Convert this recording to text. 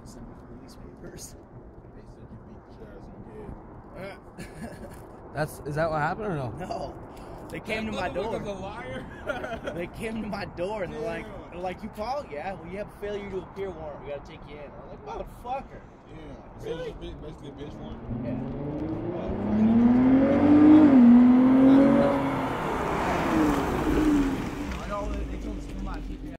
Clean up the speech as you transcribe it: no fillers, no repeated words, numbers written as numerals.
send me police papers. They said you beat the shit out of some kid. Is that what happened or no? No. They came to my door. Was a liar. They came to my door and they're like, you called? Yeah. Well, you have a failure to appear warrant. We gotta take you in. I'm like, motherfucker. Yeah. Really? So basically a bitch warrant. I know they told us to come on.